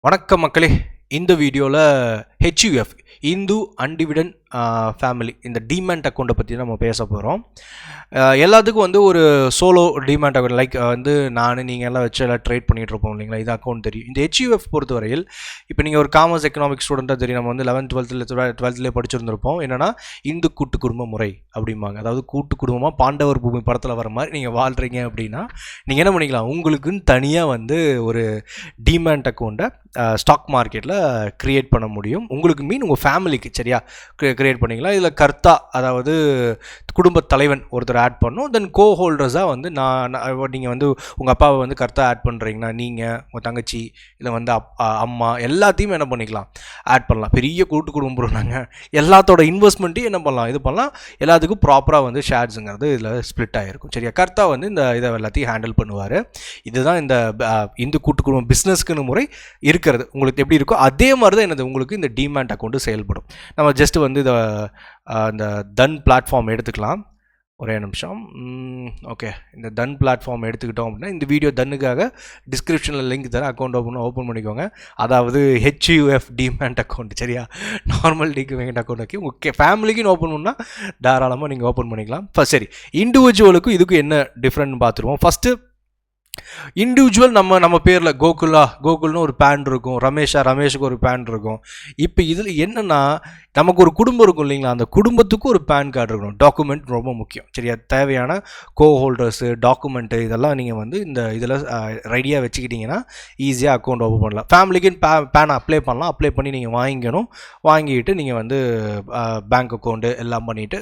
வணக்கம் மக்களே. இந்த வீடியோவில் ஹெச்யூஎஃப் இந்து அன்டிவிடன் ஃபேமிலி இந்த டிமேண்ட் அக்கௌண்ட்டை பற்றி நம்ம பேச போகிறோம். எல்லாத்துக்கும் வந்து ஒரு சோலோ டிமேண்ட் அக்கௌண்ட் லைக் வந்து நீங்கள் எல்லாம் வச்சு எல்லாம் ட்ரேட் பண்ணிகிட்டு இருப்போம் இல்லைங்களா, இது அக்கௌண்ட் தெரியும். இந்த ஹெச்யூஎஃப் பொறுத்தவரையில் இப்போ நீங்கள் ஒரு காமர்ஸ் எக்கனாமிக்ஸ் ஸ்டூடெண்ட்டாக தெரியும். நம்ம வந்து 11th 12th படிச்சிருந்திருப்போம். என்னென்னா இந்து கூட்டு குடும்ப முறை அப்படிம்பாங்க. அதாவது கூட்டு குடும்பமாக பாண்டவர் பூமி படத்தில் வர மாதிரி நீங்கள் வாழ்கிறீங்க அப்படின்னா நீங்கள் என்ன பண்ணிக்கலாம், உங்களுக்குன்னு தனியாக வந்து ஒரு டிமேண்ட் அக்கௌண்ட்டை ஸ்டாக் மார்க்கெட்டில் க்ரியேட் பண்ண முடியும். உங்களுக்கு உங்கள் ஃபேமிலிக்கு சரியா க்ரியேட் பண்ணிக்கலாம். இதில் கர்த்தா அதாவது குடும்பத் தலைவன் ஒருத்தர் ஆட் பண்ணணும். தென் கோ ஹோல்டர்ஸாக வந்து நீங்கள் வந்து உங்கள் அப்பாவை வந்து கர்த்தா ஆட் பண்ணுறீங்கன்னா நீங்கள் உங்கள் தங்கச்சி இல்லை வந்து அம்மா எல்லாத்தையும் என்ன பண்ணிக்கலாம், ஆட் பண்ணலாம். பெரிய கூட்டு குடும்பம் போடுறாங்க. எல்லாத்தோட இன்வெஸ்ட்மெண்ட்டையும் என்ன பண்ணலாம், இது பண்ணலாம். எல்லாத்துக்கும் ப்ராப்பராக வந்து ஷேர்ஸுங்கிறது இதில் ஸ்ப்ளிட் ஆகிருக்கும். சரியா, கர்த்தா வந்து இந்த இதை எல்லாத்தையும் ஹேண்டில் பண்ணுவார். இதுதான் இந்த இந்து கூட்டு குடும்பம் பிஸ்னஸ்க்குன்னு முறை இருக்கிறது. உங்களுக்கு எப்படி இருக்கோ அதே மாதிரி தான் என்னது உங்களுக்கு இந்த டிமேண்ட் அக்கௌண்ட்டு செயல்படும். நம்ம ஜஸ்ட் வந்து இந்த தன் பிளாட்ஃபார்ம் எடுத்துக்கலாம். ஒரே நிமிஷம். ஓகே, இந்த தன் பிளாட்ஃபார்ம் எடுத்துக்கிட்டோம் அப்படின்னா இந்த வீடியோ தன்னுக்காக டிஸ்கிரிப்ஷனில் லிங்க் தரேன். அக்கௌண்ட் ஓப்பன் பண்ணிக்கோங்க. அதாவது ஹெச்யூஎஃப் டிமேண்ட் அக்கௌண்ட். சரியா, நார்மல் டிமேண்ட் அக்கௌண்ட் ஓகே. உங்கள் ஃபேமிலிக்குன்னு ஓப்பன் பண்ணால் தாராளமாக நீங்கள் ஓப்பன் பண்ணிக்கலாம். சரி, இண்டிவிஜுவலுக்கும் இதுக்கும் என்ன டிஃப்ரெண்ட் பார்த்துருவோம். ஃபஸ்ட்டு இண்டிவிஜுவல் நம்ம பேரில் கோகுல்னு ஒரு பேன் இருக்கும், ரமேஷுக்கு ஒரு பேன் இருக்கும். இப்போ இதில் என்னென்னா நமக்கு ஒரு குடும்பம் இருக்கும் இல்லைங்களா, அந்த குடும்பத்துக்கும் ஒரு பேன் கார்டு இருக்கணும். டாக்குமெண்ட் ரொம்ப முக்கியம். சரியா, தேவையான கோ ஹோல்டர்ஸு டாக்குமெண்ட்டு இதெல்லாம் நீங்கள் வந்து இந்த இதில் ரெடியாக வச்சுக்கிட்டிங்கன்னா ஈஸியாக அக்கௌண்ட் ஓப்பன் பண்ணலாம். ஃபேமிலிக்குன்னு பேன் அப்ளை பண்ணலாம். அப்ளை பண்ணி நீங்கள் வாங்கிட்டு நீங்கள் வந்து பேங்க் அக்கௌண்ட்டு எல்லாம் பண்ணிவிட்டு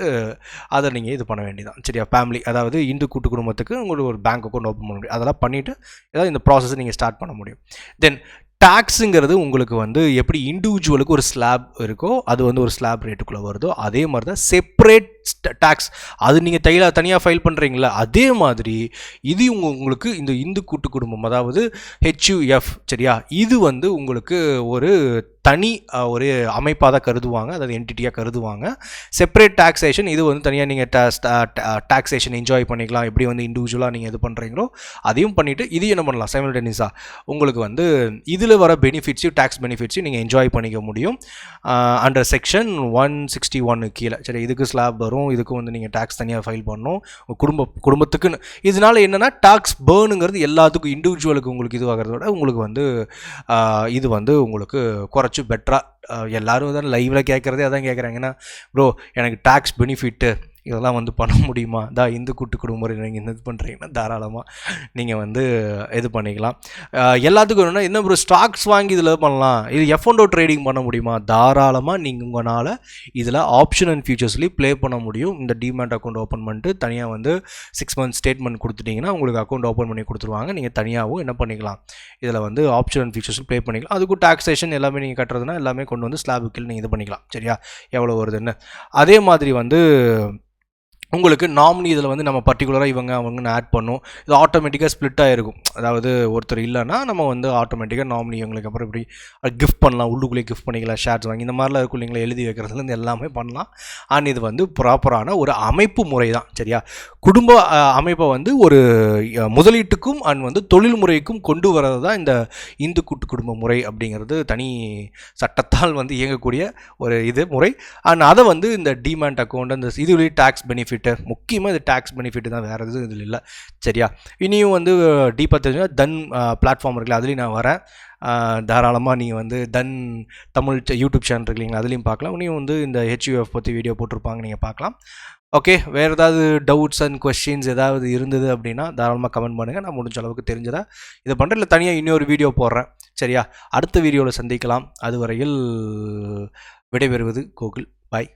அதை நீங்கள் இது பண்ண வேண்டியதான். சரியா, ஃபேமிலி அதாவது இந்து கூட்டு குடும்பத்துக்கு உங்களுக்கு ஒரு பேங்க் அக்கௌண்ட் ஓப்பன் பண்ண முடியும். அதெல்லாம் பண்ணிவிட்டு ஏதாவது இந்த ப்ராசஸை நீங்கள் ஸ்டார்ட் பண்ண முடியும். தென் டேக்ஸுங்கிறது உங்களுக்கு வந்து எப்படி இண்டிவிஜுவலுக்கு ஒரு ஸ்லாப் இருக்கோ அது வந்து ஒரு ஸ்லாப் ரேட்டுக்குள்ளே வருதோ அதே மாதிரி தான் செப்பரேட் டேக்ஸ் அது நீங்கள் தனியாக ஃபைல் பண்ணுறீங்களா அதே மாதிரி இது உங்களுக்கு இந்த இந்து கூட்டு குடும்பம் அதாவது ஹெச்யூஎஃப் சரியா, இது வந்து உங்களுக்கு ஒரு தனி ஒரு அமைப்பாக தான் கருதுவாங்க, அதாவது என்டிட்டியாக கருதுவாங்க. செப்பரேட் டாக்ஸேஷன் இது வந்து தனியாக நீங்கள் டாக்ஸேஷன் என்ஜாய் பண்ணிக்கலாம். எப்படி வந்து இண்டிவிஜுவலாக நீங்கள் இது பண்ணுறீங்களோ அதையும் பண்ணிவிட்டு இதையும் என்ன பண்ணலாம் சைமல்டேனியஸாக உங்களுக்கு வந்து இதில் வர பெனிஃபிட்ஸையும் டேக்ஸ் பெனிஃபிட்ஸையும் நீங்கள் என்ஜாய் பண்ணிக்க முடியும் அண்டர் செக்ஷன் 161 கீழே. சரி, இதுக்கு ஸ்லாப் வரும், இதுக்கு வந்து நீங்கள் டேக்ஸ் தனியாக ஃபைல் பண்ணணும் குடும்பத்துக்குன்னு. இதனால் என்னென்னா டாக்ஸ் பேர்னுங்கிறது எல்லாத்துக்கும் இண்டிவிஜுவலுக்கு உங்களுக்கு இதுவாகிறத விட உங்களுக்கு வந்து இது வந்து உங்களுக்கு குறைச்சி பெட்டராக எல்லோரும் தான் லைவில் கேட்குறதே அதான் கேட்குறாங்கன்னா, ப்ரோ எனக்கு டேக்ஸ் பெனிஃபிட்டு இதெல்லாம் வந்து பண்ண முடியுமா, இந்து கூட்டு குடும்ப முறை நீங்கள் இது பண்ணுறீங்கன்னா தாராளமாக நீங்கள் வந்து இது பண்ணிக்கலாம். எல்லாத்துக்கும் என்னென்னா என்ன ப்ரோ ஸ்டாக்ஸ் வாங்கி இதில் பண்ணலாம், இது F&O ட்ரேடிங் பண்ண முடியுமா, தாராளமாக நீங்கள் உங்களால் இதில் ஆப்ஷன் அண்ட் ஃபியூச்சர்ஸ்லேயும் ப்ளே பண்ண முடியும். இந்த டிமேட் அக்கௌண்ட் ஓப்பன் பண்ணிட்டு தனியாக வந்து 6 months ஸ்டேட்மெண்ட் கொடுத்துட்டிங்கன்னா உங்களுக்கு அக்கௌண்ட் ஓப்பன் பண்ணி கொடுத்துருவாங்க. நீங்கள் தனியாகவும் என்ன பண்ணிக்கலாம், இதில் வந்து ஆப்ஷன் அண்ட் ஃபியூச்சர்ஸும் ப்ளே பண்ணிக்கலாம். அதுக்கும் டாக்ஸேஷன் எல்லாமே நீங்கள் கட்டுறதுனா எல்லாமே கொண்டு வந்து ஸ்லாபுக்கு நீங்கள் இது பண்ணிக்கலாம். சரியா, எவ்வளோ வருதுன்னு. அதே மாதிரி வந்து உங்களுக்கு நாமினி இதில் வந்து நம்ம பர்டிகுலராக அவங்கன்னு ஆட் பண்ணும். இது ஆட்டோமேட்டிக்காக ஸ்ப்ளிட் ஆகிருக்கும். அதாவது ஒருத்தர் இல்லைன்னா நம்ம வந்து ஆட்டோமேட்டிக்காக நாமினி எங்களுக்கு அப்புறம் இப்படி கிஃப்ட் பண்ணலாம், உள்ளுக்குள்ளேயே கிஃப்ட் பண்ணிக்கலாம், ஷேர்ஸ் வாங்கி இந்த மாதிரிலாம் இருக்கும் இல்லைங்களா, எழுதி வைக்கிறதுலேருந்து எல்லாமே பண்ணலாம். அண்ட் இது வந்து ப்ராப்பரான ஒரு அமைப்பு முறை தான். சரியா, குடும்ப அமைப்பை வந்து ஒரு முதலீட்டுக்கும் அண்ட் வந்து தொழில் முறைக்கும் கொண்டு வரது தான் இந்த இந்து கூட்டு குடும்ப முறை அப்படிங்கிறது. தனி சட்டத்தால் வந்து இயங்கக்கூடிய ஒரு இது முறை. அண்ட் அதை வந்து இந்த டிமேண்ட் அக்கௌண்ட் அந்த இதுலேயே டேக்ஸ் பெனிஃபிட் முக்கியமாக இது டேக்ஸ் பெனிஃபிட் தான், வேறு எதுவும் இதில் இல்லை. சரியா, இனியும் வந்து டீப்பாக தெரிஞ்சுன்னா தன் பிளாட்ஃபார்ம் இருக்குல்ல அதுலேயும் நான் வரேன். தாராளமாக நீங்கள் வந்து தன் தமிழ் யூடியூப் சேனல் இருக்கு இல்லைங்களா அதுலேயும் பார்க்கலாம். இனியும் வந்து இந்த ஹெச்யூஎஃப் பற்றி வீடியோ போட்டிருப்பாங்க, நீங்கள் பார்க்கலாம். ஓகே, வேறு ஏதாவது டவுட்ஸ் அண்ட் கொஸ்டின்ஸ் ஏதாவது இருந்தது அப்படின்னா தாராளமாக கமெண்ட் பண்ணுங்கள். நான் முடிஞ்ச அளவுக்கு தெரிஞ்சதா இதை பண்ணுறேன். இல்லை தனியாக இன்னொரு வீடியோ போடுறேன். சரியா, அடுத்த வீடியோவில் சந்திக்கலாம். அதுவரையில் விடைபெறுவது கோகுல். பாய்.